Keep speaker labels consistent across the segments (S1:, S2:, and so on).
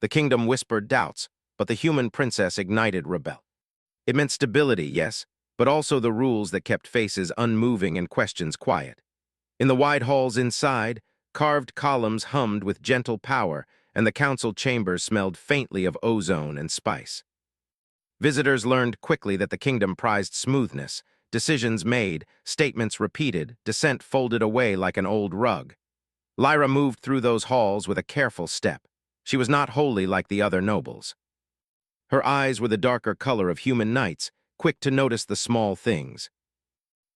S1: The kingdom whispered doubts, but the human princess ignited rebel. It meant stability, yes, but also the rules that kept faces unmoving and questions quiet. In the wide halls inside, carved columns hummed with gentle power, and the council chambers smelled faintly of ozone and spice. Visitors learned quickly that the kingdom prized smoothness, decisions made, statements repeated, dissent folded away like an old rug. Lyra moved through those halls with a careful step. She was not wholly like the other nobles. Her eyes were the darker color of human knights, quick to notice the small things.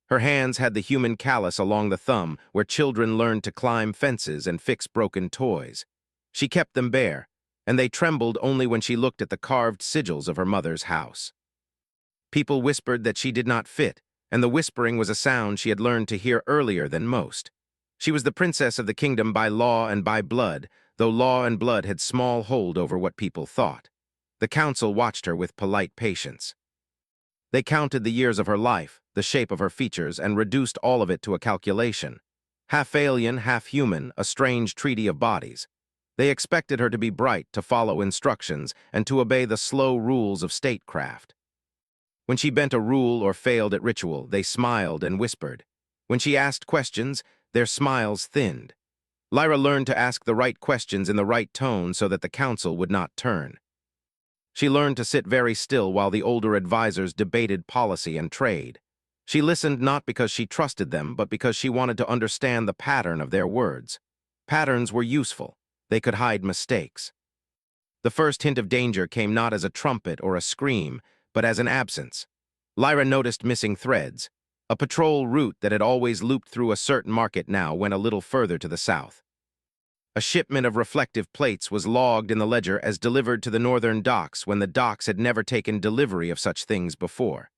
S1: Her hands had the human callus along the thumb, where children learned to climb fences and fix broken toys. She kept them bare, and they trembled only when she looked at the carved sigils of her mother's house. People whispered that she did not fit, and the whispering was a sound she had learned to hear earlier than most. She was the princess of the kingdom by law and by blood, though law and blood had small hold over what people thought. The council watched her with polite patience. They counted the years of her life, the shape of her features, and reduced all of it to a calculation. Half alien, half human, a strange treaty of bodies. They expected her to be bright, to follow instructions, and to obey the slow rules of statecraft. When she bent a rule or failed at ritual, they smiled and whispered. When she asked questions, their smiles thinned. Lyra learned to ask the right questions in the right tone so that the council would not turn. She learned to sit very still while the older advisors debated policy and trade. She listened not because she trusted them, but because she wanted to understand the pattern of their words. Patterns were useful. They could hide mistakes. The first hint of danger came not as a trumpet or a scream, but as an absence. Lyra noticed missing threads. A patrol route that had always looped through a certain market now went a little further to the south. A shipment of reflective plates was logged in the ledger as delivered to the northern docks when the docks had never taken delivery of such things before.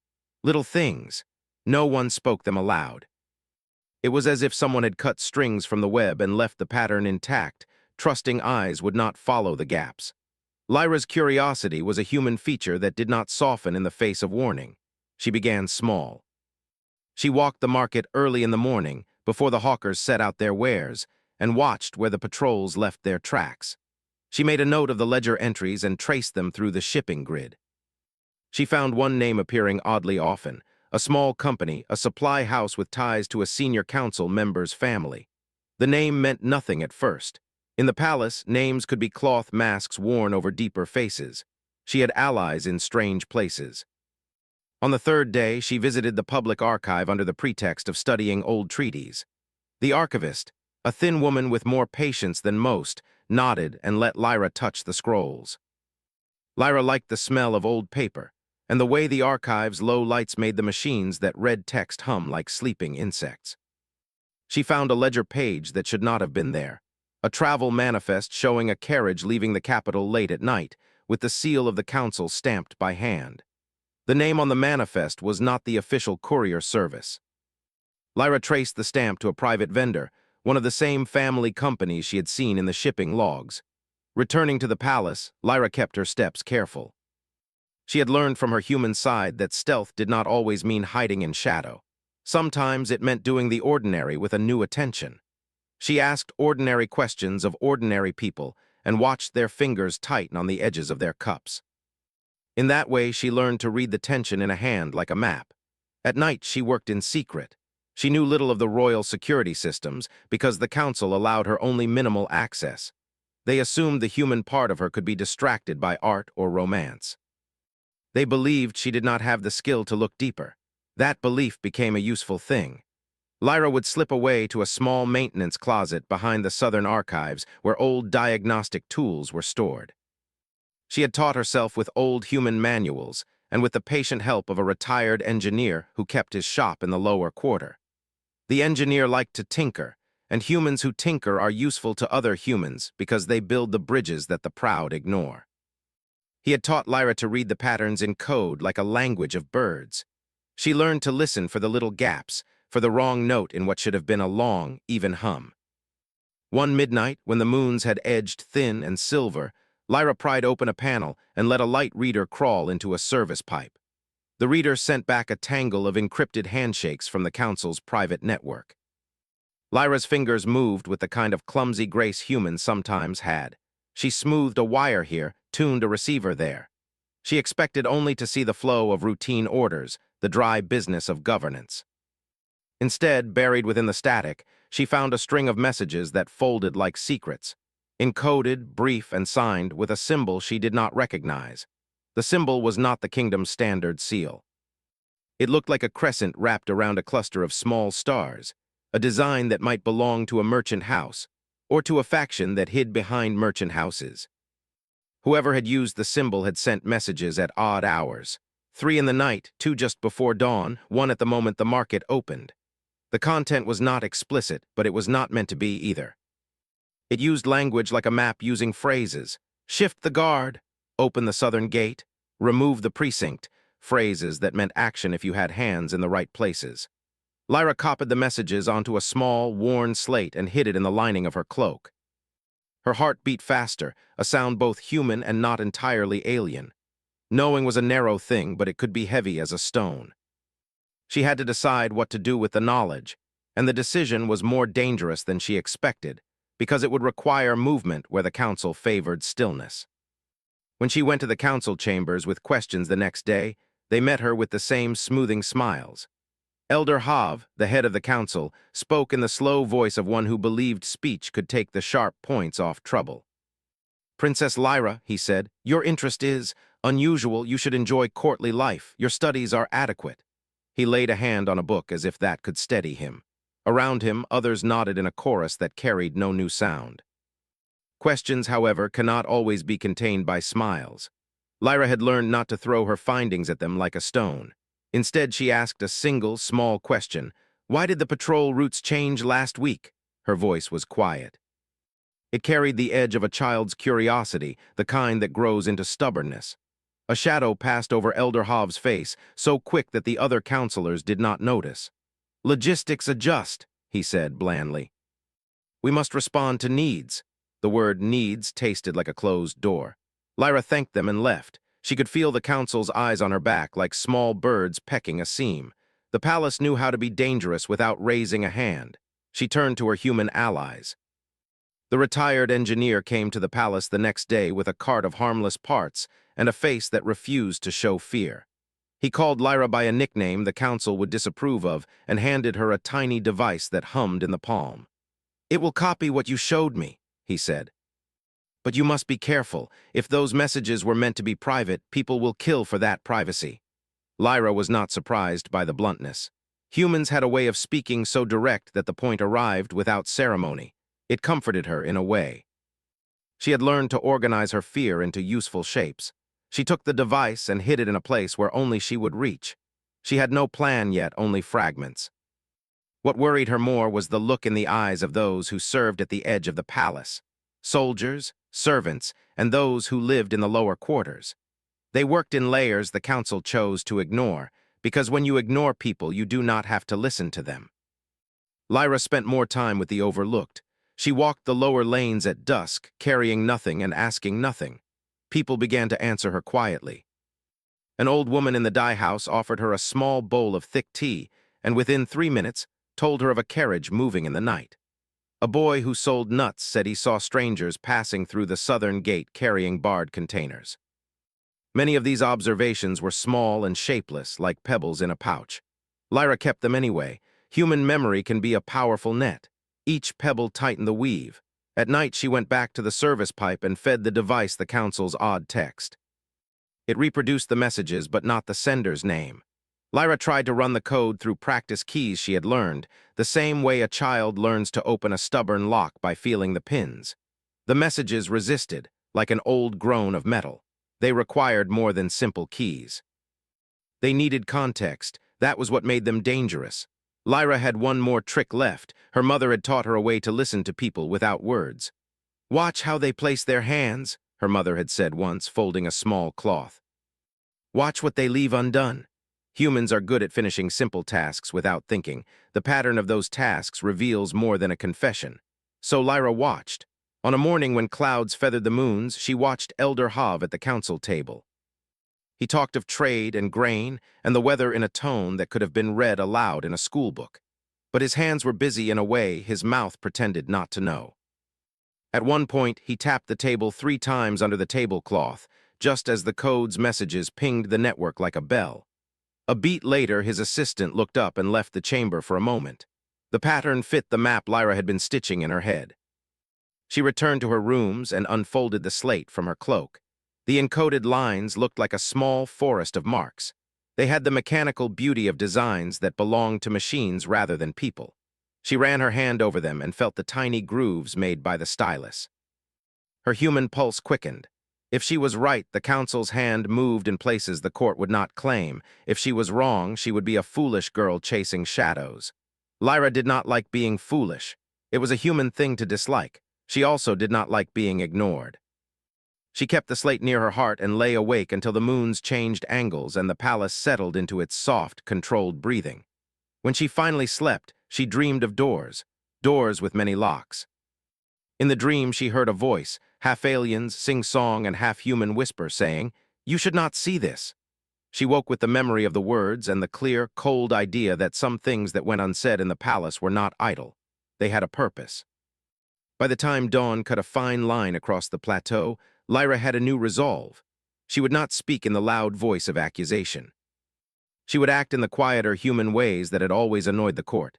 S1: Little things. No one spoke them aloud. It was as if someone had cut strings from the web and left the pattern intact. Trusting eyes would not follow the gaps. Lyra's curiosity was a human feature that did not soften in the face of warning. She began small. She walked the market early in the morning, before the hawkers set out their wares, and watched where the patrols left their tracks. She made a note of the ledger entries and traced them through the shipping grid. She found one name appearing oddly often, a small company, a supply house with ties to a senior council member's family. The name meant nothing at first. In the palace, names could be cloth masks worn over deeper faces. She had allies in strange places. On the third day, she visited the public archive under the pretext of studying old treaties. The archivist, a thin woman with more patience than most, nodded and let Lyra touch the scrolls. Lyra liked the smell of old paper, and the way the archive's low lights made the machines that read text hum like sleeping insects. She found a ledger page that should not have been there, a travel manifest showing a carriage leaving the capital late at night, with the seal of the council stamped by hand. The name on the manifest was not the official courier service. Lyra traced the stamp to a private vendor, one of the same family companies she had seen in the shipping logs. Returning to the palace, Lyra kept her steps careful. She had learned from her human side that stealth did not always mean hiding in shadow. Sometimes it meant doing the ordinary with a new attention. She asked ordinary questions of ordinary people and watched their fingers tighten on the edges of their cups. In that way, she learned to read the tension in a hand like a map. At night, she worked in secret. She knew little of the royal security systems because the council allowed her only minimal access. They assumed the human part of her could be distracted by art or romance. They believed she did not have the skill to look deeper. That belief became a useful thing. Lyra would slip away to a small maintenance closet behind the southern archives where old diagnostic tools were stored. She had taught herself with old human manuals and with the patient help of a retired engineer who kept his shop in the lower quarter. The engineer liked to tinker, and humans who tinker are useful to other humans because they build the bridges that the proud ignore. He had taught Lyra to read the patterns in code like a language of birds. She learned to listen for the little gaps, for the wrong note in what should have been a long, even hum. One midnight, when the moons had edged thin and silver, Lyra pried open a panel and let a light reader crawl into a service pipe. The reader sent back a tangle of encrypted handshakes from the council's private network. Lyra's fingers moved with the kind of clumsy grace humans sometimes had. She smoothed a wire here, tuned a receiver there. She expected only to see the flow of routine orders, the dry business of governance. Instead, buried within the static, she found a string of messages that folded like secrets, encoded, brief, and signed with a symbol she did not recognize. The symbol was not the kingdom's standard seal. It looked like a crescent wrapped around a cluster of small stars, a design that might belong to a merchant house, or to a faction that hid behind merchant houses. Whoever had used the symbol had sent messages at odd hours. 3 in the night, 2 just before dawn, 1 at the moment the market opened. The content was not explicit, but it was not meant to be either. It used language like a map using phrases. Shift the guard, open the southern gate, remove the precinct, phrases that meant action if you had hands in the right places. Lyra copied the messages onto a small, worn slate and hid it in the lining of her cloak. Her heart beat faster, a sound both human and not entirely alien. Knowing was a narrow thing, but it could be heavy as a stone. She had to decide what to do with the knowledge, and the decision was more dangerous than she expected, because it would require movement where the council favored stillness. When she went to the council chambers with questions the next day, they met her with the same smoothing smiles. Elder Hav, the head of the council, spoke in the slow voice of one who believed speech could take the sharp points off trouble. "Princess Lyra," he said, "your interest is unusual. You should enjoy courtly life. Your studies are adequate." He laid a hand on a book as if that could steady him. Around him, others nodded in a chorus that carried no new sound. Questions, however, cannot always be contained by smiles. Lyra had learned not to throw her findings at them like a stone. Instead, she asked a single, small question. "Why did the patrol routes change last week?" Her voice was quiet. It carried the edge of a child's curiosity, the kind that grows into stubbornness. A shadow passed over Elder Hav's face, so quick that the other counselors did not notice. "Logistics adjust," he said blandly. "We must respond to needs." The word needs tasted like a closed door. Lyra thanked them and left. She could feel the council's eyes on her back like small birds pecking a seam. The palace knew how to be dangerous without raising a hand. She turned to her human allies. The retired engineer came to the palace the next day with a cart of harmless parts and a face that refused to show fear. He called Lyra by a nickname the council would disapprove of and handed her a tiny device that hummed in the palm. "It will copy what you showed me," he said. "But you must be careful. If those messages were meant to be private, people will kill for that privacy." Lyra was not surprised by the bluntness. Humans had a way of speaking so direct that the point arrived without ceremony. It comforted her in a way. She had learned to organize her fear into useful shapes. She took the device and hid it in a place where only she would reach. She had no plan yet, only fragments. What worried her more was the look in the eyes of those who served at the edge of the palace. Soldiers, servants, and those who lived in the lower quarters. They worked in layers the council chose to ignore, because when you ignore people, you do not have to listen to them. Lyra spent more time with the overlooked. She walked the lower lanes at dusk, carrying nothing and asking nothing. People began to answer her quietly. An old woman in the dye house offered her a small bowl of thick tea, and within 3 minutes, told her of a carriage moving in the night. A boy who sold nuts said he saw strangers passing through the southern gate carrying barred containers. Many of these observations were small and shapeless, like pebbles in a pouch. Lyra kept them anyway. Human memory can be a powerful net. Each pebble tightened the weave. At night, she went back to the service pipe and fed the device the council's odd text. It reproduced the messages, but not the sender's name. Lyra tried to run the code through practice keys she had learned, the same way a child learns to open a stubborn lock by feeling the pins. The messages resisted, like an old groan of metal. They required more than simple keys. They needed context. That was what made them dangerous. Lyra had one more trick left. Her mother had taught her a way to listen to people without words. "Watch how they place their hands," her mother had said once, folding a small cloth. "Watch what they leave undone." Humans are good at finishing simple tasks without thinking. The pattern of those tasks reveals more than a confession. So Lyra watched. On a morning when clouds feathered the moons, she watched Elder Hav at the council table. He talked of trade and grain and the weather in a tone that could have been read aloud in a schoolbook. But his hands were busy in a way his mouth pretended not to know. At one point, he tapped the table 3 times under the tablecloth, just as the code's messages pinged the network like a bell. A beat later, his assistant looked up and left the chamber for a moment. The pattern fit the map Lyra had been stitching in her head. She returned to her rooms and unfolded the slate from her cloak. The encoded lines looked like a small forest of marks. They had the mechanical beauty of designs that belonged to machines rather than people. She ran her hand over them and felt the tiny grooves made by the stylus. Her human pulse quickened. If she was right, the council's hand moved in places the court would not claim. If she was wrong, she would be a foolish girl chasing shadows. Lyra did not like being foolish. It was a human thing to dislike. She also did not like being ignored. She kept the slate near her heart and lay awake until the moons changed angles and the palace settled into its soft, controlled breathing. When she finally slept, she dreamed of doors with many locks. In the dream, she heard a voice, half alien's sing-song and half-human whisper saying, "You should not see this." She woke with the memory of the words and the clear, cold idea that some things that went unsaid in the palace were not idle. They had a purpose. By the time dawn cut a fine line across the plateau, Lyra had a new resolve. She would not speak in the loud voice of accusation. She would act in the quieter human ways that had always annoyed the court.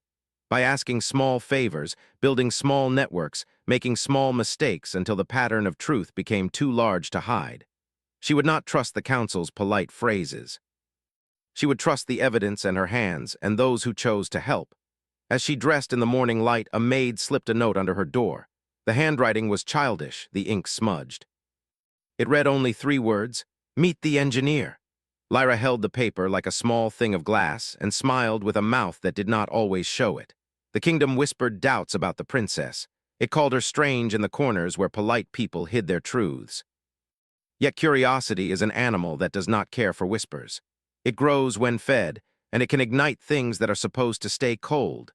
S1: By asking small favors, building small networks, making small mistakes until the pattern of truth became too large to hide. She would not trust the council's polite phrases. She would trust the evidence and her hands and those who chose to help. As she dressed in the morning light, a maid slipped a note under her door. The handwriting was childish, the ink smudged. It read only 3 words, "Meet the engineer." Lyra held the paper like a small thing of glass and smiled with a mouth that did not always show it. The kingdom whispered doubts about the princess. It called her strange in the corners where polite people hid their truths. Yet curiosity is an animal that does not care for whispers. It grows when fed, and it can ignite things that are supposed to stay cold.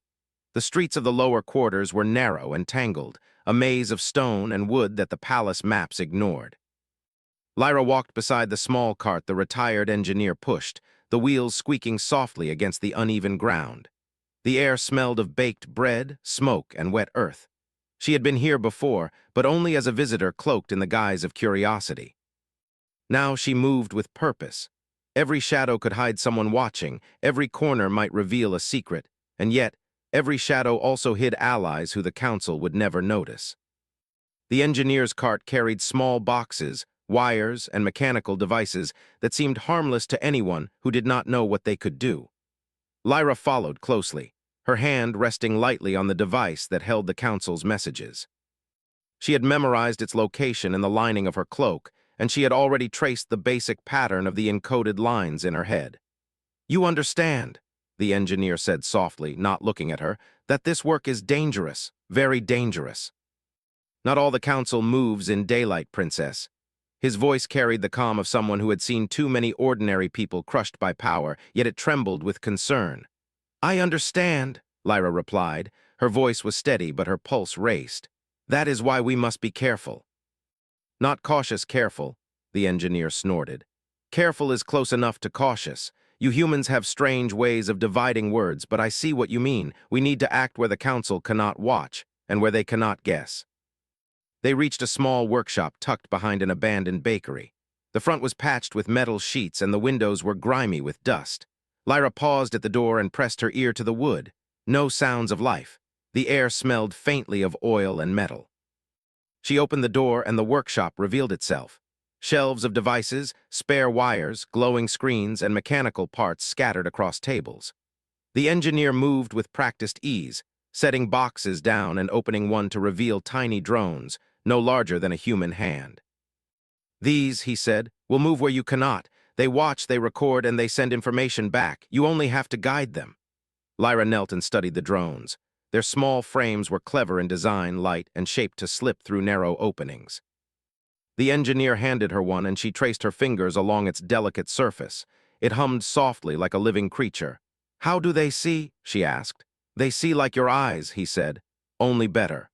S1: The streets of the lower quarters were narrow and tangled, a maze of stone and wood that the palace maps ignored. Lyra walked beside the small cart the retired engineer pushed, the wheels squeaking softly against the uneven ground. The air smelled of baked bread, smoke, and wet earth. She had been here before, but only as a visitor cloaked in the guise of curiosity. Now she moved with purpose. Every shadow could hide someone watching, every corner might reveal a secret, and yet, every shadow also hid allies who the council would never notice. The engineer's cart carried small boxes, wires, and mechanical devices that seemed harmless to anyone who did not know what they could do. Lyra followed closely, her hand resting lightly on the device that held the council's messages. She had memorized its location in the lining of her cloak, and she had already traced the basic pattern of the encoded lines in her head. "You understand," the engineer said softly, not looking at her, "that this work is dangerous, very dangerous. Not all the council moves in daylight, princess." His voice carried the calm of someone who had seen too many ordinary people crushed by power, yet it trembled with concern. "I understand," Lyra replied. Her voice was steady, but her pulse raced. "That is why we must be careful." "Not cautious careful," the engineer snorted. "Careful is close enough to cautious. You humans have strange ways of dividing words, but I see what you mean. We need to act where the council cannot watch, and where they cannot guess." They reached a small workshop tucked behind an abandoned bakery. The front was patched with metal sheets and the windows were grimy with dust. Lyra paused at the door and pressed her ear to the wood. No sounds of life. The air smelled faintly of oil and metal. She opened the door and the workshop revealed itself. Shelves of devices, spare wires, glowing screens, and mechanical parts scattered across tables. The engineer moved with practiced ease, setting boxes down and opening one to reveal tiny drones, no larger than a human hand. "These," he said, "will move where you cannot. They watch, they record, and they send information back. You only have to guide them." Lyra knelt and studied the drones. Their small frames were clever in design, light, and shaped to slip through narrow openings. The engineer handed her one and she traced her fingers along its delicate surface. It hummed softly like a living creature. "How do they see?" she asked. "They see like your eyes," he said, "only better.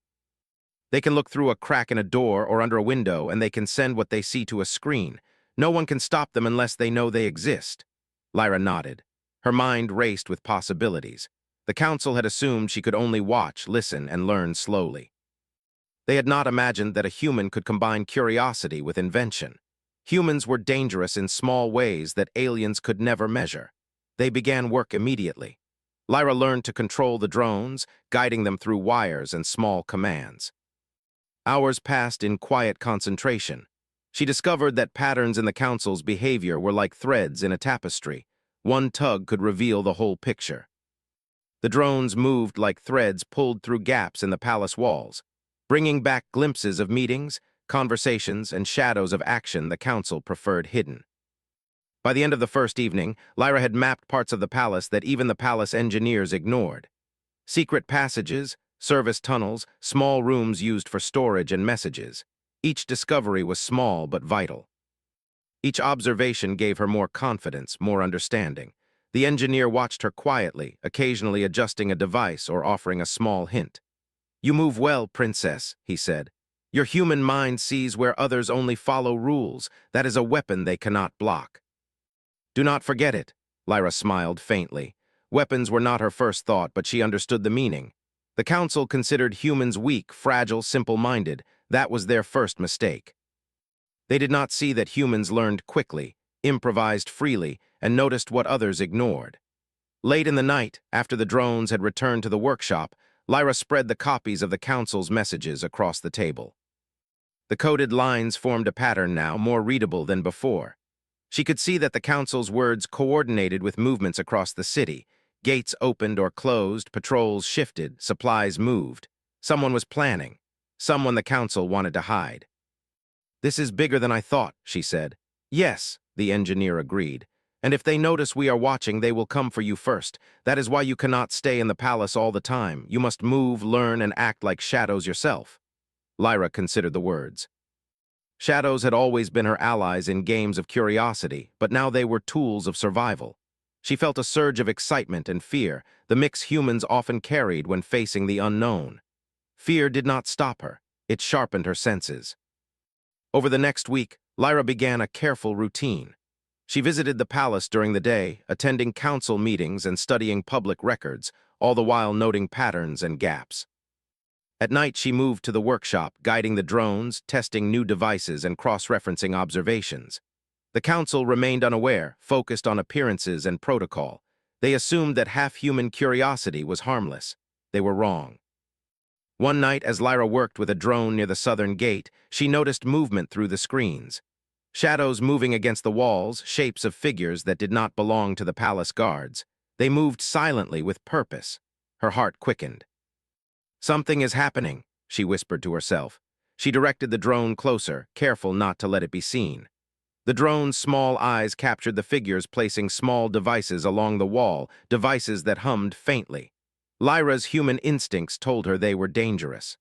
S1: They can look through a crack in a door or under a window, and they can send what they see to a screen. No one can stop them unless they know they exist." Lyra nodded. Her mind raced with possibilities. The council had assumed she could only watch, listen, and learn slowly. They had not imagined that a human could combine curiosity with invention. Humans were dangerous in small ways that aliens could never measure. They began work immediately. Lyra learned to control the drones, guiding them through wires and small commands. Hours passed in quiet concentration. She discovered that patterns in the council's behavior were like threads in a tapestry. One tug could reveal the whole picture. The drones moved like threads pulled through gaps in the palace walls, bringing back glimpses of meetings, conversations, and shadows of action the council preferred hidden. By the end of the first evening, Lyra had mapped parts of the palace that even the palace engineers ignored. Secret passages, service tunnels, small rooms used for storage and messages. Each discovery was small but vital. Each observation gave her more confidence, more understanding. The engineer watched her quietly, occasionally adjusting a device or offering a small hint. "You move well, princess," he said. "Your human mind sees where others only follow rules. That is a weapon they cannot block." "Do not forget it," Lyra smiled faintly. Weapons were not her first thought, but she understood the meaning. The council considered humans weak, fragile, simple-minded. That was their first mistake. They did not see that humans learned quickly, improvised freely, and noticed what others ignored. Late in the night, after the drones had returned to the workshop, Lyra spread the copies of the council's messages across the table. The coded lines formed a pattern now, more readable than before. She could see that the council's words coordinated with movements across the city. Gates opened or closed, patrols shifted, supplies moved. Someone was planning. Someone the council wanted to hide. "This is bigger than I thought," she said. "Yes," the engineer agreed. "And if they notice we are watching, they will come for you first. That is why you cannot stay in the palace all the time. You must move, learn, and act like shadows yourself." Lyra considered the words. Shadows had always been her allies in games of curiosity, but now they were tools of survival. She felt a surge of excitement and fear, the mix humans often carried when facing the unknown. Fear did not stop her. It sharpened her senses. Over the next week, Lyra began a careful routine. She visited the palace during the day, attending council meetings and studying public records, all the while noting patterns and gaps. At night, she moved to the workshop, guiding the drones, testing new devices, and cross-referencing observations. The council remained unaware, focused on appearances and protocol. They assumed that half-human curiosity was harmless. They were wrong. One night, as Lyra worked with a drone near the southern gate, she noticed movement through the screens. Shadows moving against the walls, shapes of figures that did not belong to the palace guards. They moved silently with purpose. Her heart quickened. "Something is happening," she whispered to herself. She directed the drone closer, careful not to let it be seen. The drone's small eyes captured the figures placing small devices along the wall, devices that hummed faintly. Lyra's human instincts told her they were dangerous.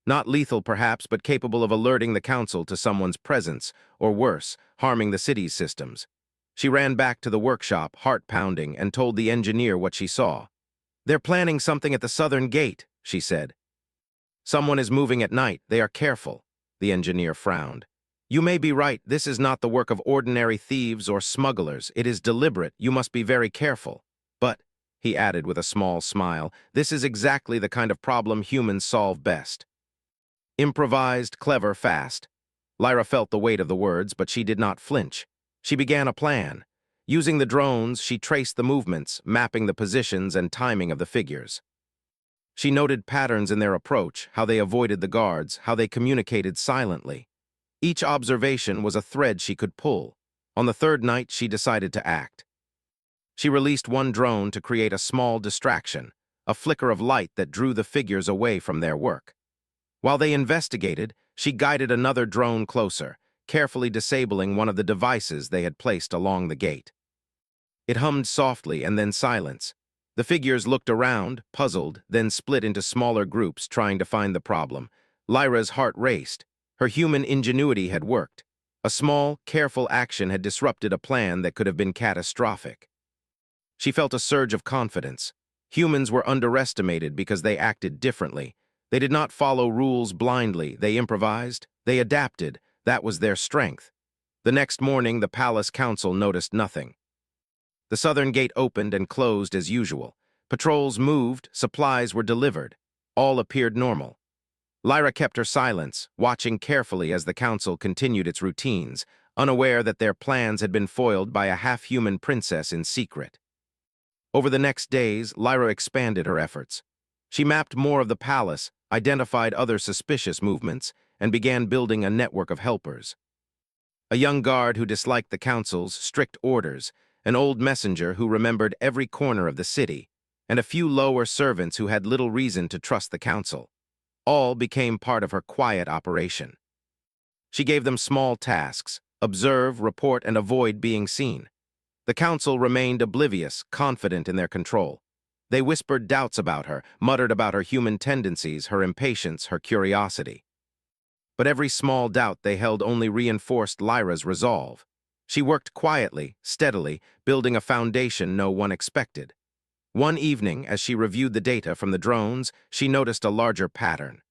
S1: Not lethal, perhaps, but capable of alerting the council to someone's presence, or worse, harming the city's systems. She ran back to the workshop, heart pounding, and told the engineer what she saw. "They're planning something at the southern gate," she said. "Someone is moving at night. They are careful." The engineer frowned. "You may be right. This is not the work of ordinary thieves or smugglers. It is deliberate. You must be very careful. But," he added with a small smile, "this is exactly the kind of problem humans solve best." Improvised, clever, fast. Lyra felt the weight of the words, but she did not flinch. She began a plan. Using the drones, she traced the movements, mapping the positions and timing of the figures. She noted patterns in their approach, how they avoided the guards, how they communicated silently. Each observation was a thread she could pull. On the third night, she decided to act. She released one drone to create a small distraction, a flicker of light that drew the figures away from their work. While they investigated, she guided another drone closer, carefully disabling one of the devices they had placed along the gate. It hummed softly and then silence. The figures looked around, puzzled, then split into smaller groups trying to find the problem. Lyra's heart raced. Her human ingenuity had worked. A small, careful action had disrupted a plan that could have been catastrophic. She felt a surge of confidence. Humans were underestimated because they acted differently. They did not follow rules blindly. They improvised. They adapted. That was their strength. The next morning, the palace council noticed nothing. The southern gate opened and closed as usual. Patrols moved, supplies were delivered. All appeared normal. Lyra kept her silence, watching carefully as the council continued its routines, unaware that their plans had been foiled by a half-human princess in secret. Over the next days, Lyra expanded her efforts. She mapped more of the palace, identified other suspicious movements, and began building a network of helpers. A young guard who disliked the council's strict orders, an old messenger who remembered every corner of the city, and a few lower servants who had little reason to trust the council. All became part of her quiet operation. She gave them small tasks: observe, report, and avoid being seen. The council remained oblivious, confident in their control. They whispered doubts about her, muttered about her human tendencies, her impatience, her curiosity. But every small doubt they held only reinforced Lyra's resolve. She worked quietly, steadily, building a foundation no one expected. One evening, as she reviewed the data from the drones, she noticed a larger pattern.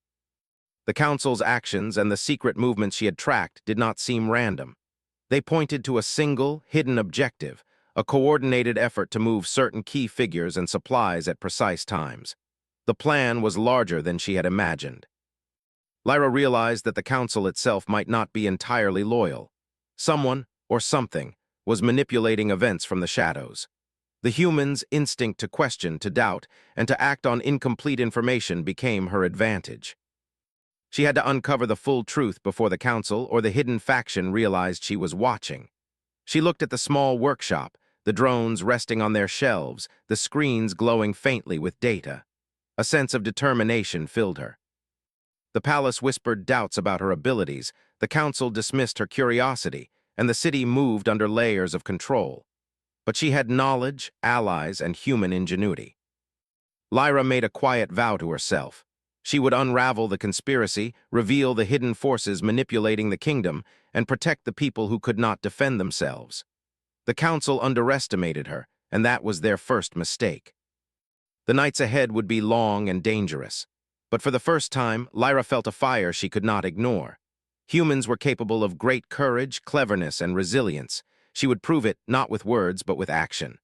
S1: The council's actions and the secret movements she had tracked did not seem random. They pointed to a single, hidden objective, a coordinated effort to move certain key figures and supplies at precise times. The plan was larger than she had imagined. Lyra realized that the council itself might not be entirely loyal. Someone, or something, was manipulating events from the shadows. The human's instinct to question, to doubt, and to act on incomplete information became her advantage. She had to uncover the full truth before the council or the hidden faction realized she was watching. She looked at the small workshop, the drones resting on their shelves, the screens glowing faintly with data. A sense of determination filled her. The palace whispered doubts about her abilities, the council dismissed her curiosity, and the city moved under layers of control. But she had knowledge, allies, and human ingenuity. Lyra made a quiet vow to herself. She would unravel the conspiracy, reveal the hidden forces manipulating the kingdom, and protect the people who could not defend themselves. The council underestimated her, and that was their first mistake. The nights ahead would be long and dangerous. But for the first time, Lyra felt a fire she could not ignore. Humans were capable of great courage, cleverness, and resilience. She would prove it not with words, but with action.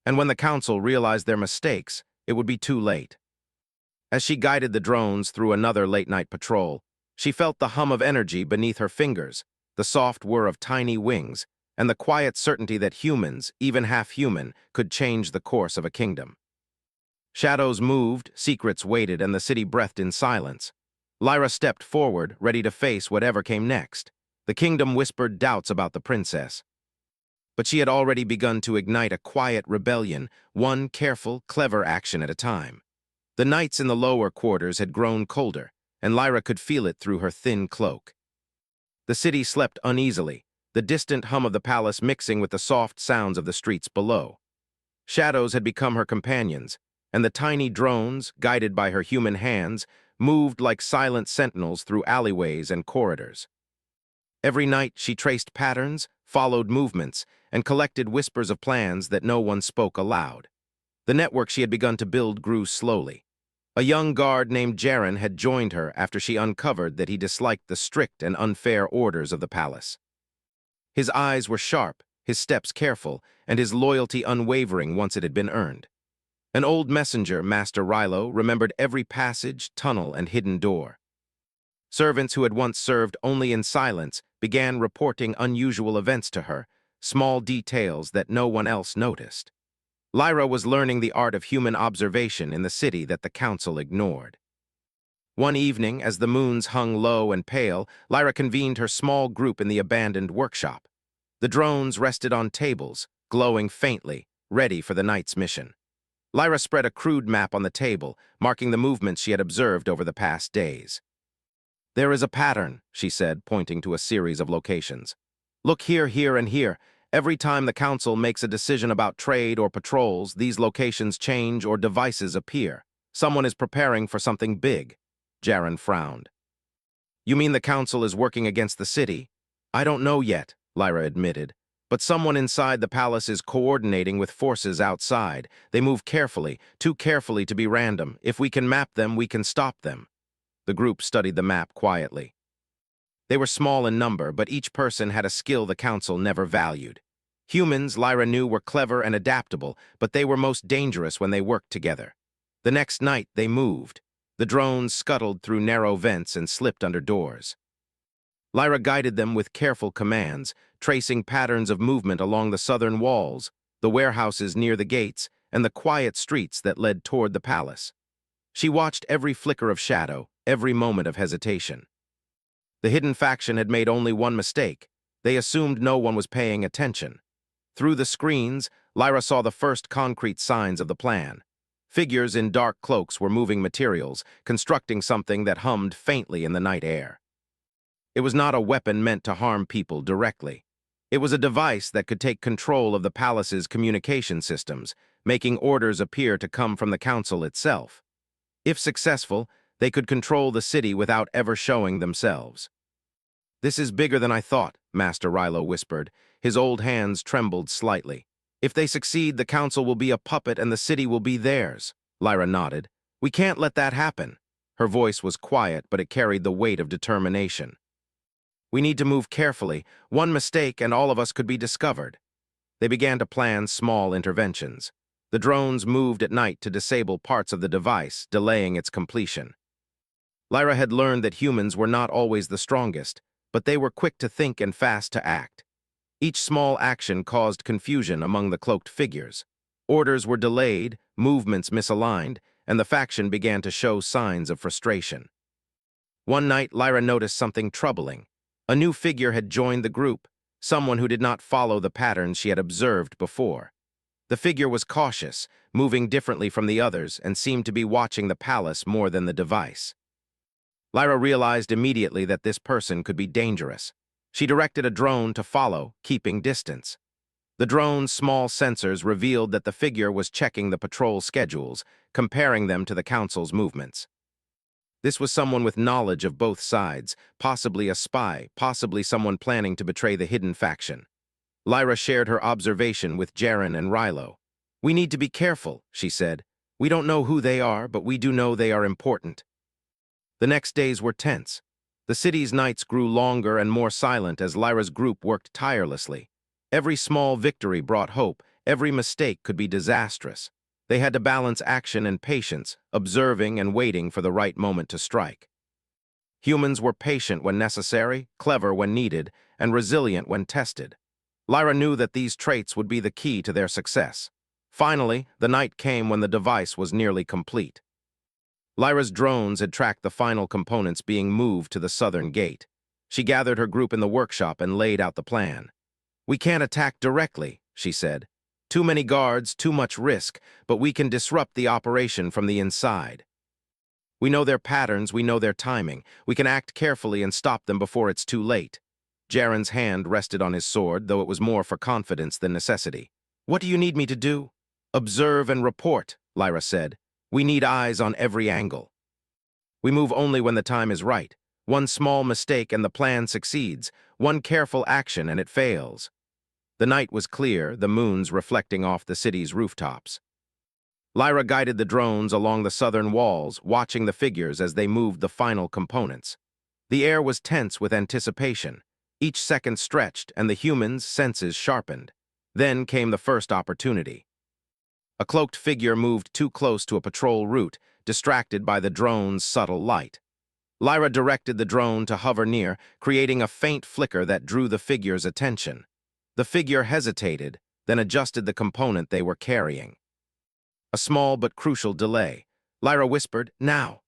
S1: And when the council realized their mistakes, it would be too late. As she guided the drones through another late-night patrol, she felt the hum of energy beneath her fingers, the soft whir of tiny wings, and the quiet certainty that humans, even half-human, could change the course of a kingdom. Shadows moved, secrets waited, and the city breathed in silence. Lyra stepped forward, ready to face whatever came next. The kingdom whispered doubts about the princess. But she had already begun to ignite a quiet rebellion, one careful, clever action at a time. The nights in the lower quarters had grown colder, and Lyra could feel it through her thin cloak. The city slept uneasily, the distant hum of the palace mixing with the soft sounds of the streets below. Shadows had become her companions, and the tiny drones, guided by her human hands, moved like silent sentinels through alleyways and corridors. Every night she traced patterns, followed movements, and collected whispers of plans that no one spoke aloud. The network she had begun to build grew slowly. A young guard named Jaren had joined her after she uncovered that he disliked the strict and unfair orders of the palace. His eyes were sharp, his steps careful, and his loyalty unwavering once it had been earned. An old messenger, Master Rilo, remembered every passage, tunnel, and hidden door. Servants who had once served only in silence began reporting unusual events to her, small details that no one else noticed. Lyra was learning the art of human observation in the city that the council ignored. One evening, as the moons hung low and pale, Lyra convened her small group in the abandoned workshop. The drones rested on tables, glowing faintly, ready for the night's mission. Lyra spread a crude map on the table, marking the movements she had observed over the past days. "There is a pattern," she said, pointing to a series of locations. "Look here, here, and here. Every time the council makes a decision about trade or patrols, these locations change or devices appear. Someone is preparing for something big." Jaren frowned. "You mean the council is working against the city?" "I don't know yet," Lyra admitted. "But someone inside the palace is coordinating with forces outside. They move carefully, too carefully to be random. If we can map them, we can stop them." The group studied the map quietly. They were small in number, but each person had a skill the council never valued. Humans, Lyra knew, were clever and adaptable, but they were most dangerous when they worked together. The next night, they moved. The drones scuttled through narrow vents and slipped under doors. Lyra guided them with careful commands, tracing patterns of movement along the southern walls, the warehouses near the gates, and the quiet streets that led toward the palace. She watched every flicker of shadow, every moment of hesitation. The hidden faction had made only one mistake. They assumed no one was paying attention. Through the screens, Lyra saw the first concrete signs of the plan. Figures in dark cloaks were moving materials, constructing something that hummed faintly in the night air. It was not a weapon meant to harm people directly. It was a device that could take control of the palace's communication systems, making orders appear to come from the council itself. If successful, they could control the city without ever showing themselves. "This is bigger than I thought," Master Rilo whispered. His old hands trembled slightly. "If they succeed, the council will be a puppet and the city will be theirs." Lyra nodded. "We can't let that happen." Her voice was quiet, but it carried the weight of determination. "We need to move carefully. One mistake and all of us could be discovered." They began to plan small interventions. The drones moved at night to disable parts of the device, delaying its completion. Lyra had learned that humans were not always the strongest, but they were quick to think and fast to act. Each small action caused confusion among the cloaked figures. Orders were delayed, movements misaligned, and the faction began to show signs of frustration. One night, Lyra noticed something troubling. A new figure had joined the group, someone who did not follow the patterns she had observed before. The figure was cautious, moving differently from the others, and seemed to be watching the palace more than the device. Lyra realized immediately that this person could be dangerous. She directed a drone to follow, keeping distance. The drone's small sensors revealed that the figure was checking the patrol schedules, comparing them to the council's movements. This was someone with knowledge of both sides, possibly a spy, possibly someone planning to betray the hidden faction. Lyra shared her observation with Jaren and Rilo. "We need to be careful," she said. "We don't know who they are, but we do know they are important." The next days were tense. The city's nights grew longer and more silent as Lyra's group worked tirelessly. Every small victory brought hope, every mistake could be disastrous. They had to balance action and patience, observing and waiting for the right moment to strike. Humans were patient when necessary, clever when needed, and resilient when tested. Lyra knew that these traits would be the key to their success. Finally, the night came when the device was nearly complete. Lyra's drones had tracked the final components being moved to the southern gate. She gathered her group in the workshop and laid out the plan. "We can't attack directly," she said. "Too many guards, too much risk, but we can disrupt the operation from the inside. We know their patterns, we know their timing. We can act carefully and stop them before it's too late." Jaren's hand rested on his sword, though it was more for confidence than necessity. "What do you need me to do?" "Observe and report," Lyra said. "We need eyes on every angle. We move only when the time is right. One small mistake and the plan succeeds. One careful action and it fails." The night was clear, the moons reflecting off the city's rooftops. Lyra guided the drones along the southern walls, watching the figures as they moved the final components. The air was tense with anticipation. Each second stretched, and the humans' senses sharpened. Then came the first opportunity. A cloaked figure moved too close to a patrol route, distracted by the drone's subtle light. Lyra directed the drone to hover near, creating a faint flicker that drew the figure's attention. The figure hesitated, then adjusted the component they were carrying. A small but crucial delay. Lyra whispered, "Now."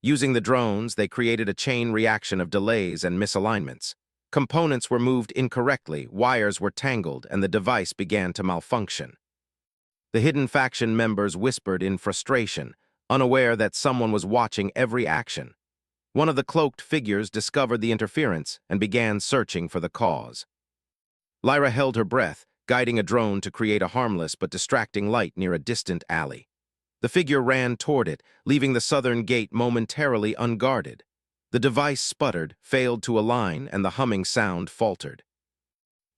S1: Using the drones, they created a chain reaction of delays and misalignments. Components were moved incorrectly, wires were tangled, and the device began to malfunction. The hidden faction members whispered in frustration, unaware that someone was watching every action. One of the cloaked figures discovered the interference and began searching for the cause. Lyra held her breath, guiding a drone to create a harmless but distracting light near a distant alley. The figure ran toward it, leaving the southern gate momentarily unguarded. The device sputtered, failed to align, and the humming sound faltered.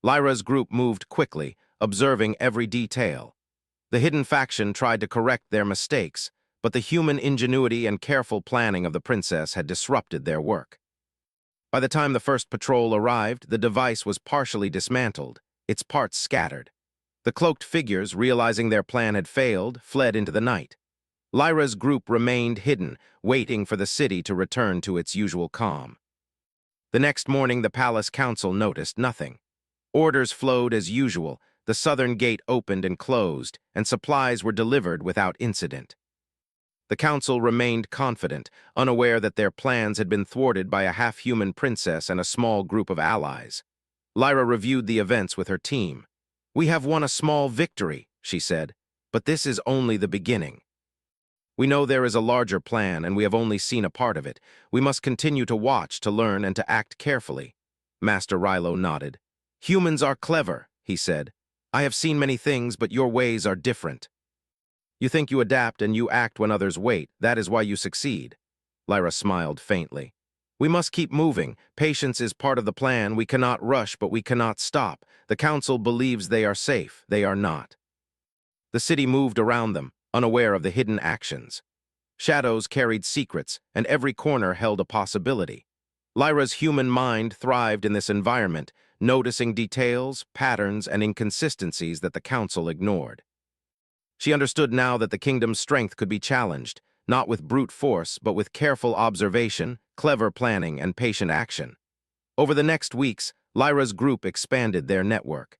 S1: Lyra's group moved quickly, observing every detail. The hidden faction tried to correct their mistakes, but the human ingenuity and careful planning of the princess had disrupted their work. By the time the first patrol arrived, the device was partially dismantled, its parts scattered. The cloaked figures, realizing their plan had failed, fled into the night. Lyra's group remained hidden, waiting for the city to return to its usual calm. The next morning, the palace council noticed nothing. Orders flowed as usual, the southern gate opened and closed, and supplies were delivered without incident. The council remained confident, unaware that their plans had been thwarted by a half-human princess and a small group of allies. Lyra reviewed the events with her team. "We have won a small victory," she said, "but this is only the beginning. We know there is a larger plan, and we have only seen a part of it. We must continue to watch, to learn, and to act carefully." Master Rilo nodded. "Humans are clever," he said. "I have seen many things, but your ways are different. You think you adapt and you act when others wait. That is why you succeed." Lyra smiled faintly. "We must keep moving. Patience is part of the plan. We cannot rush, but we cannot stop. The council believes they are safe. They are not." The city moved around them, unaware of the hidden actions. Shadows carried secrets, and every corner held a possibility. Lyra's human mind thrived in this environment, noticing details, patterns, and inconsistencies that the council ignored. She understood now that the kingdom's strength could be challenged, not with brute force, but with careful observation, clever planning, and patient action. Over the next weeks, Lyra's group expanded their network.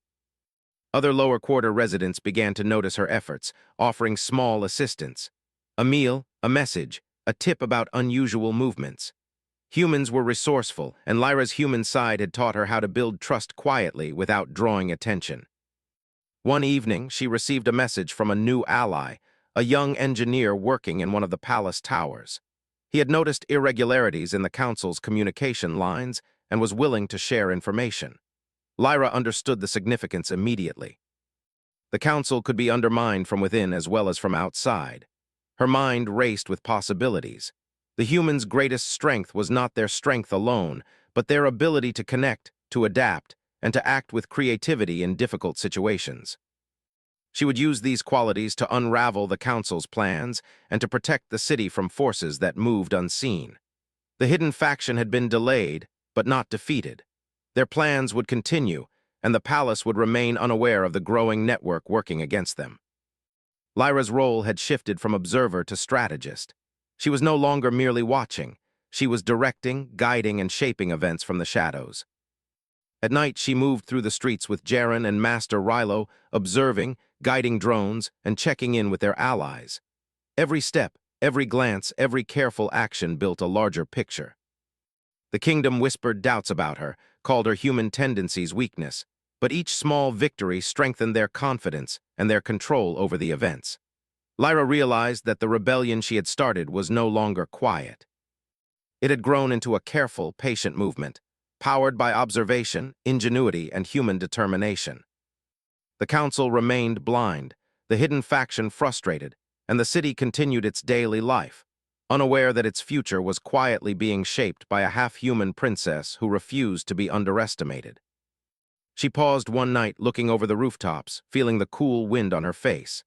S1: Other lower quarter residents began to notice her efforts, offering small assistance. A meal, a message, a tip about unusual movements. Humans were resourceful, and Lyra's human side had taught her how to build trust quietly without drawing attention. One evening, she received a message from a new ally, a young engineer working in one of the palace towers. He had noticed irregularities in the council's communication lines and was willing to share information. Lyra understood the significance immediately. The council could be undermined from within as well as from outside. Her mind raced with possibilities. The humans' greatest strength was not their strength alone, but their ability to connect, to adapt, and to act with creativity in difficult situations. She would use these qualities to unravel the council's plans and to protect the city from forces that moved unseen. The hidden faction had been delayed, but not defeated. Their plans would continue, and the palace would remain unaware of the growing network working against them. Lyra's role had shifted from observer to strategist. She was no longer merely watching. She was directing, guiding, and shaping events from the shadows. At night, she moved through the streets with Jaren and Master Rilo, observing, guiding drones, and checking in with their allies. Every step, every glance, every careful action built a larger picture. The kingdom whispered doubts about her, called her human tendencies weakness, but each small victory strengthened their confidence and their control over the events. Lyra realized that the rebellion she had started was no longer quiet. It had grown into a careful, patient movement, powered by observation, ingenuity, and human determination. The council remained blind, the hidden faction frustrated, and the city continued its daily life, unaware that its future was quietly being shaped by a half-human princess who refused to be underestimated. She paused one night looking over the rooftops, feeling the cool wind on her face.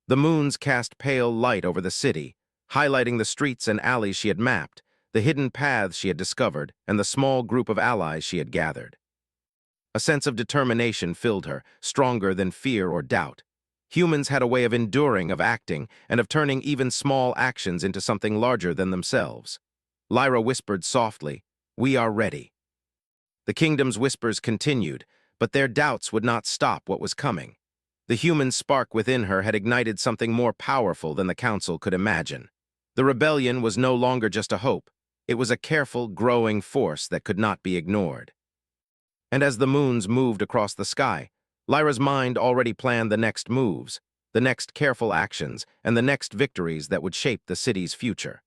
S1: The moons cast pale light over the city, highlighting the streets and alleys she had mapped, the hidden paths she had discovered, and the small group of allies she had gathered. A sense of determination filled her, stronger than fear or doubt. Humans had a way of enduring, of acting, and of turning even small actions into something larger than themselves. Lyra whispered softly, "We are ready." The kingdom's whispers continued, but their doubts would not stop what was coming. The human spark within her had ignited something more powerful than the council could imagine. The rebellion was no longer just a hope. It was a careful, growing force that could not be ignored. And as the moons moved across the sky, Lyra's mind already planned the next moves, the next careful actions, and the next victories that would shape the city's future.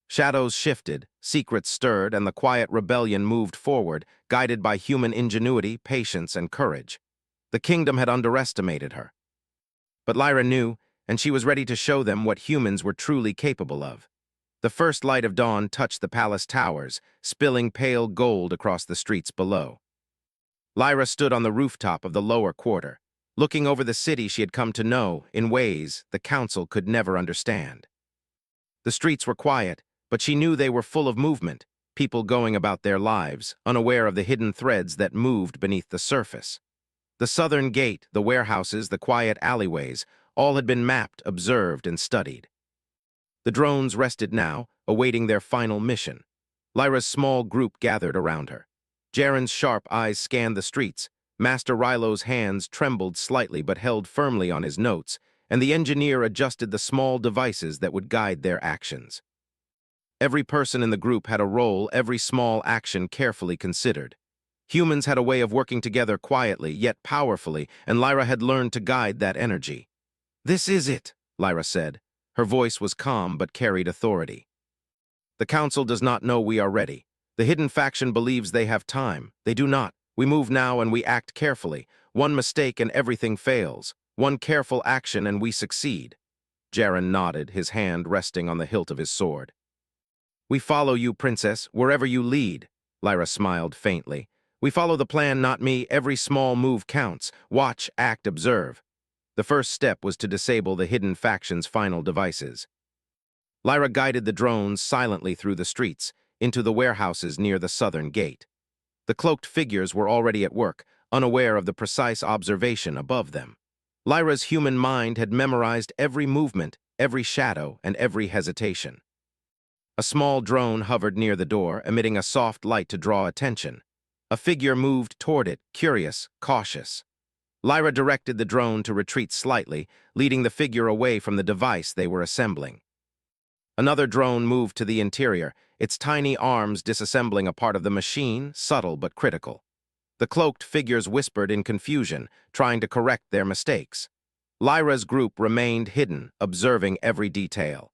S1: Shadows shifted, secrets stirred, and the quiet rebellion moved forward, guided by human ingenuity, patience, and courage. The kingdom had underestimated her. But Lyra knew, and she was ready to show them what humans were truly capable of. The first light of dawn touched the palace towers, spilling pale gold across the streets below. Lyra stood on the rooftop of the lower quarter, looking over the city she had come to know in ways the council could never understand. The streets were quiet, but she knew they were full of movement, people going about their lives, unaware of the hidden threads that moved beneath the surface. The southern gate, the warehouses, the quiet alleyways, all had been mapped, observed, and studied. The drones rested now, awaiting their final mission. Lyra's small group gathered around her. Jaren's sharp eyes scanned the streets. Master Rilo's hands trembled slightly but held firmly on his notes, and the engineer adjusted the small devices that would guide their actions. Every person in the group had a role, every small action carefully considered. Humans had a way of working together quietly, yet powerfully, and Lyra had learned to guide that energy. "This is it," Lyra said. Her voice was calm but carried authority. "The Council does not know we are ready. The hidden faction believes they have time. They do not. We move now and we act carefully. One mistake and everything fails. One careful action and we succeed." Jaren nodded, his hand resting on the hilt of his sword. "We follow you, Princess, wherever you lead," Lyra smiled faintly. "We follow the plan, not me. Every small move counts. Watch, act, observe." The first step was to disable the hidden faction's final devices. Lyra guided the drones silently through the streets, into the warehouses near the southern gate. The cloaked figures were already at work, unaware of the precise observation above them. Lyra's human mind had memorized every movement, every shadow, and every hesitation. A small drone hovered near the door, emitting a soft light to draw attention. A figure moved toward it, curious, cautious. Lyra directed the drone to retreat slightly, leading the figure away from the device they were assembling. Another drone moved to the interior, its tiny arms disassembling a part of the machine, subtle but critical. The cloaked figures whispered in confusion, trying to correct their mistakes. Lyra's group remained hidden, observing every detail.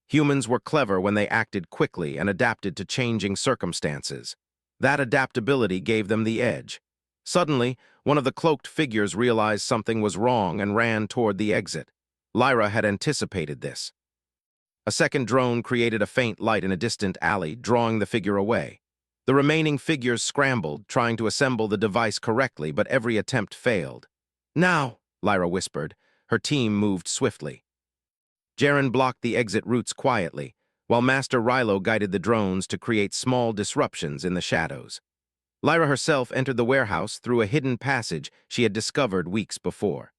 S1: Humans were clever when they acted quickly and adapted to changing circumstances. That adaptability gave them the edge. Suddenly, one of the cloaked figures realized something was wrong and ran toward the exit. Lyra had anticipated this. A second drone created a faint light in a distant alley, drawing the figure away. The remaining figures scrambled, trying to assemble the device correctly, but every attempt failed. "Now," Lyra whispered. Her team moved swiftly. Jaren blocked the exit routes quietly, while Master Rilo guided the drones to create small disruptions in the shadows. Lyra herself entered the warehouse through a hidden passage she had discovered weeks before.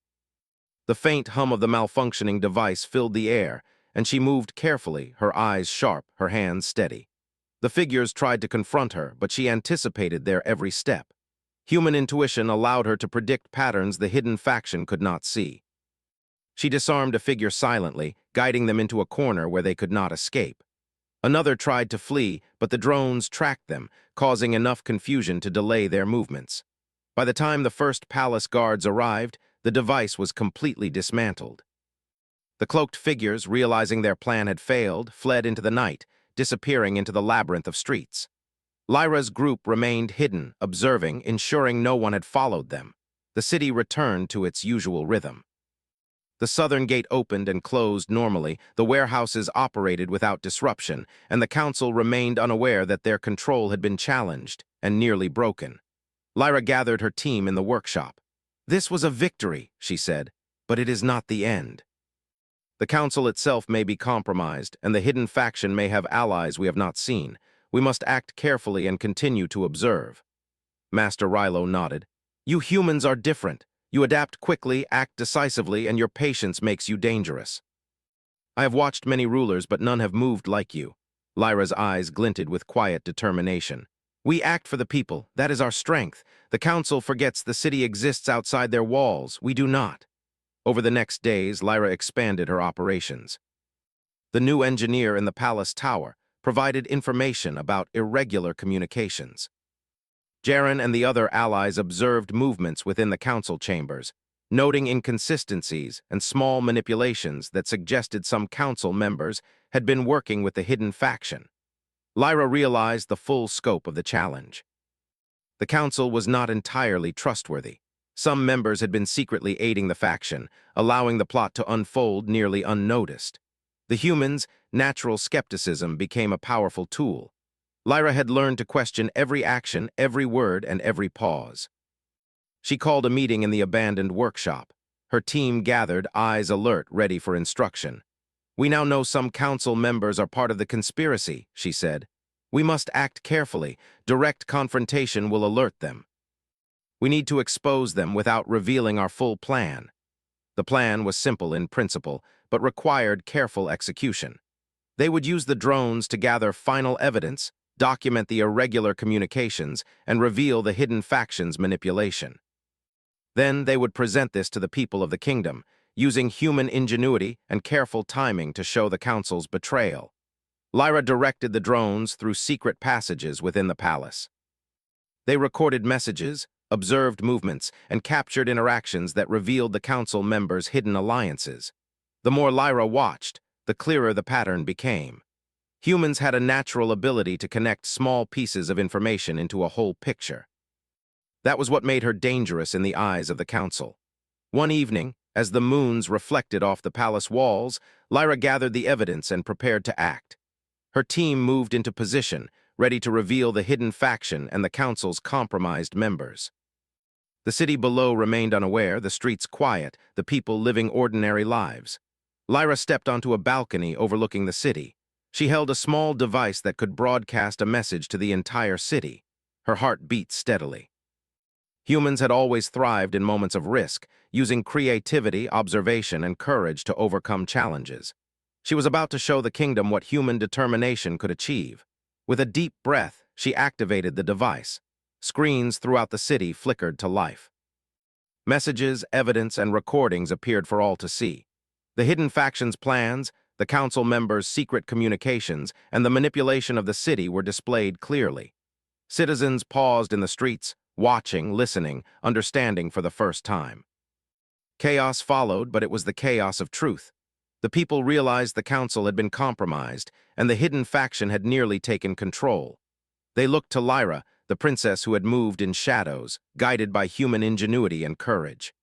S1: The faint hum of the malfunctioning device filled the air, and she moved carefully, her eyes sharp, her hands steady. The figures tried to confront her, but she anticipated their every step. Human intuition allowed her to predict patterns the hidden faction could not see. She disarmed a figure silently, guiding them into a corner where they could not escape. Another tried to flee, but the drones tracked them, causing enough confusion to delay their movements. By the time the first palace guards arrived, the device was completely dismantled. The cloaked figures, realizing their plan had failed, fled into the night, disappearing into the labyrinth of streets. Lyra's group remained hidden, observing, ensuring no one had followed them. The city returned to its usual rhythm. The southern gate opened and closed normally, the warehouses operated without disruption, and the council remained unaware that their control had been challenged and nearly broken. Lyra gathered her team in the workshop. "This was a victory," she said, "but it is not the end. The council itself may be compromised, and the hidden faction may have allies we have not seen. We must act carefully and continue to observe." Master Rilo nodded. "You humans are different. You adapt quickly, act decisively, and your patience makes you dangerous. I have watched many rulers, but none have moved like you." Lyra's eyes glinted with quiet determination. "We act for the people. That is our strength. The council forgets the city exists outside their walls. We do not." Over the next days, Lyra expanded her operations. The new engineer in the palace tower provided information about irregular communications. Jaren and the other allies observed movements within the council chambers, noting inconsistencies and small manipulations that suggested some council members had been working with the hidden faction. Lyra realized the full scope of the challenge. The council was not entirely trustworthy. Some members had been secretly aiding the faction, allowing the plot to unfold nearly unnoticed. The humans' natural skepticism became a powerful tool. Lyra had learned to question every action, every word, and every pause. She called a meeting in the abandoned workshop. Her team gathered, eyes alert, ready for instruction. "We now know some council members are part of the conspiracy," she said. "We must act carefully. Direct confrontation will alert them. We need to expose them without revealing our full plan." The plan was simple in principle, but required careful execution. They would use the drones to gather final evidence, document the irregular communications, and reveal the hidden factions' manipulation. Then they would present this to the people of the kingdom, using human ingenuity and careful timing to show the council's betrayal. Lyra directed the drones through secret passages within the palace. They recorded messages, observed movements, and captured interactions that revealed the council members' hidden alliances. The more Lyra watched, the clearer the pattern became. Humans had a natural ability to connect small pieces of information into a whole picture. That was what made her dangerous in the eyes of the council. One evening, as the moons reflected off the palace walls, Lyra gathered the evidence and prepared to act. Her team moved into position, ready to reveal the hidden faction and the council's compromised members. The city below remained unaware, the streets quiet, the people living ordinary lives. Lyra stepped onto a balcony overlooking the city. She held a small device that could broadcast a message to the entire city. Her heart beat steadily. Humans had always thrived in moments of risk, using creativity, observation, and courage to overcome challenges. She was about to show the kingdom what human determination could achieve. With a deep breath, she activated the device. Screens throughout the city flickered to life. Messages, evidence, and recordings appeared for all to see. The hidden factions' plans, the council members' secret communications, and the manipulation of the city were displayed clearly. Citizens paused in the streets, watching, listening, understanding for the first time. Chaos followed, but it was the chaos of truth. The people realized the council had been compromised, and the hidden faction had nearly taken control. They looked to Lyra, the princess who had moved in shadows, guided by human ingenuity and courage.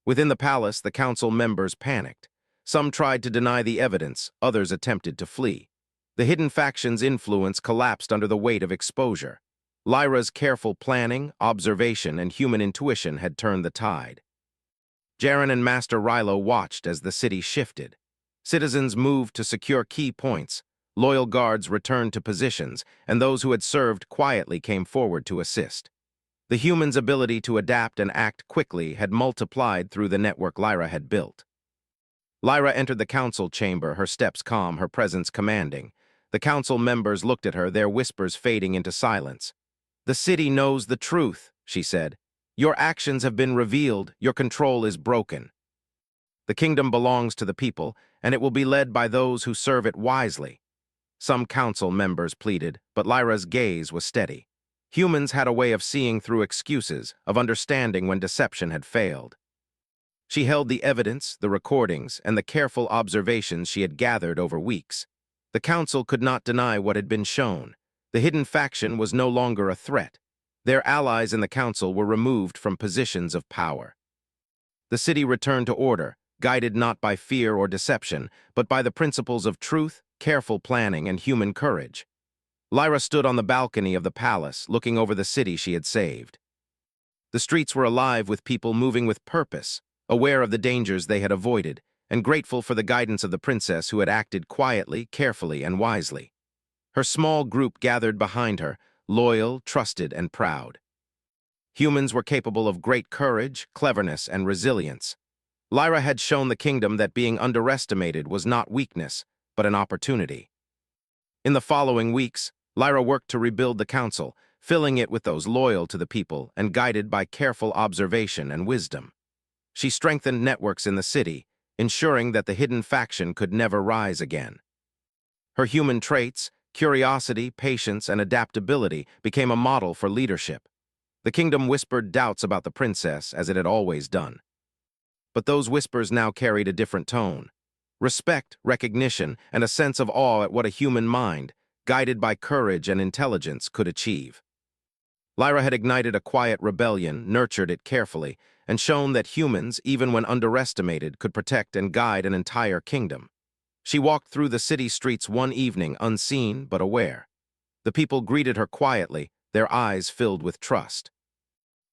S1: Within the palace, the council members panicked. Some tried to deny the evidence, others attempted to flee. The hidden faction's influence collapsed under the weight of exposure. Lyra's careful planning, observation, and human intuition had turned the tide. Jaren and Master Rilo watched as the city shifted. Citizens moved to secure key points, loyal guards returned to positions, and those who had served quietly came forward to assist. The humans' ability to adapt and act quickly had multiplied through the network Lyra had built. Lyra entered the council chamber, her steps calm, her presence commanding. The council members looked at her, their whispers fading into silence. "The city knows the truth," she said. "Your actions have been revealed, your control is broken. The kingdom belongs to the people, and it will be led by those who serve it wisely." Some council members pleaded, but Lyra's gaze was steady. Humans had a way of seeing through excuses, of understanding when deception had failed. She held the evidence, the recordings, and the careful observations she had gathered over weeks. The council could not deny what had been shown. The hidden faction was no longer a threat. Their allies in the council were removed from positions of power. The city returned to order, guided not by fear or deception, but by the principles of truth, careful planning, and human courage. Lyra stood on the balcony of the palace, looking over the city she had saved. The streets were alive with people moving with purpose, aware of the dangers they had avoided, and grateful for the guidance of the princess who had acted quietly, carefully, and wisely. Her small group gathered behind her, loyal, trusted, and proud. Humans were capable of great courage, cleverness, and resilience. Lyra had shown the kingdom that being underestimated was not weakness, but an opportunity. In the following weeks, Lyra worked to rebuild the council, filling it with those loyal to the people and guided by careful observation and wisdom. She strengthened networks in the city, ensuring that the hidden faction could never rise again. Her human traits, curiosity, patience, and adaptability became a model for leadership. The kingdom whispered doubts about the princess, as it had always done. But those whispers now carried a different tone. Respect, recognition, and a sense of awe at what a human mind, guided by courage and intelligence, could achieve. Lyra had ignited a quiet rebellion, nurtured it carefully, and shown that humans, even when underestimated, could protect and guide an entire kingdom. She walked through the city streets one evening, unseen but aware. The people greeted her quietly, their eyes filled with trust.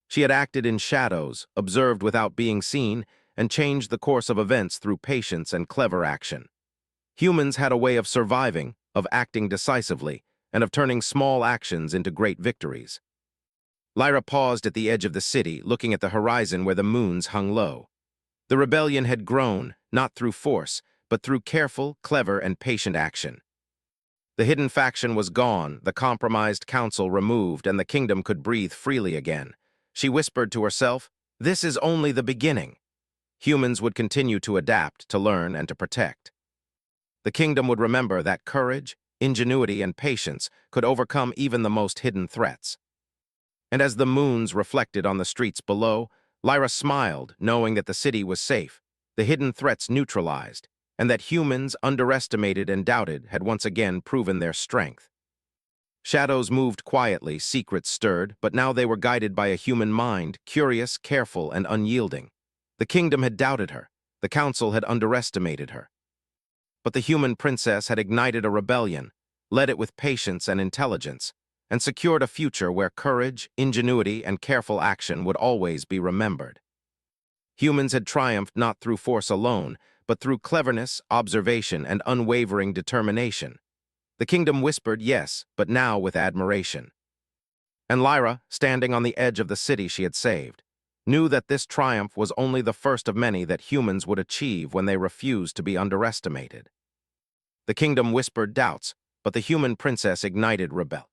S1: She had acted in shadows, observed without being seen, and changed the course of events through patience and clever action. Humans had a way of surviving, of acting decisively, and of turning small actions into great victories. Lyra paused at the edge of the city, looking at the horizon where the moons hung low. The rebellion had grown, not through force, but through careful, clever, and patient action. The hidden faction was gone, the compromised council removed, and the kingdom could breathe freely again. She whispered to herself, "This is only the beginning." Humans would continue to adapt, to learn, and to protect. The kingdom would remember that courage, ingenuity, and patience could overcome even the most hidden threats. And as the moons reflected on the streets below, Lyra smiled, knowing that the city was safe, the hidden threats neutralized, and that humans, underestimated and doubted, had once again proven their strength. Shadows moved quietly, secrets stirred, but now they were guided by a human mind, curious, careful, and unyielding. The kingdom had doubted her. The council had underestimated her. But the human princess had ignited a rebellion, led it with patience and intelligence, and secured a future where courage, ingenuity, and careful action would always be remembered. Humans had triumphed not through force alone, but through cleverness, observation, and unwavering determination. The kingdom whispered yes, but now with admiration. And Lyra, standing on the edge of the city she had saved, knew that this triumph was only the first of many that humans would achieve when they refused to be underestimated. The kingdom whispered doubts, but the human princess ignited rebellion.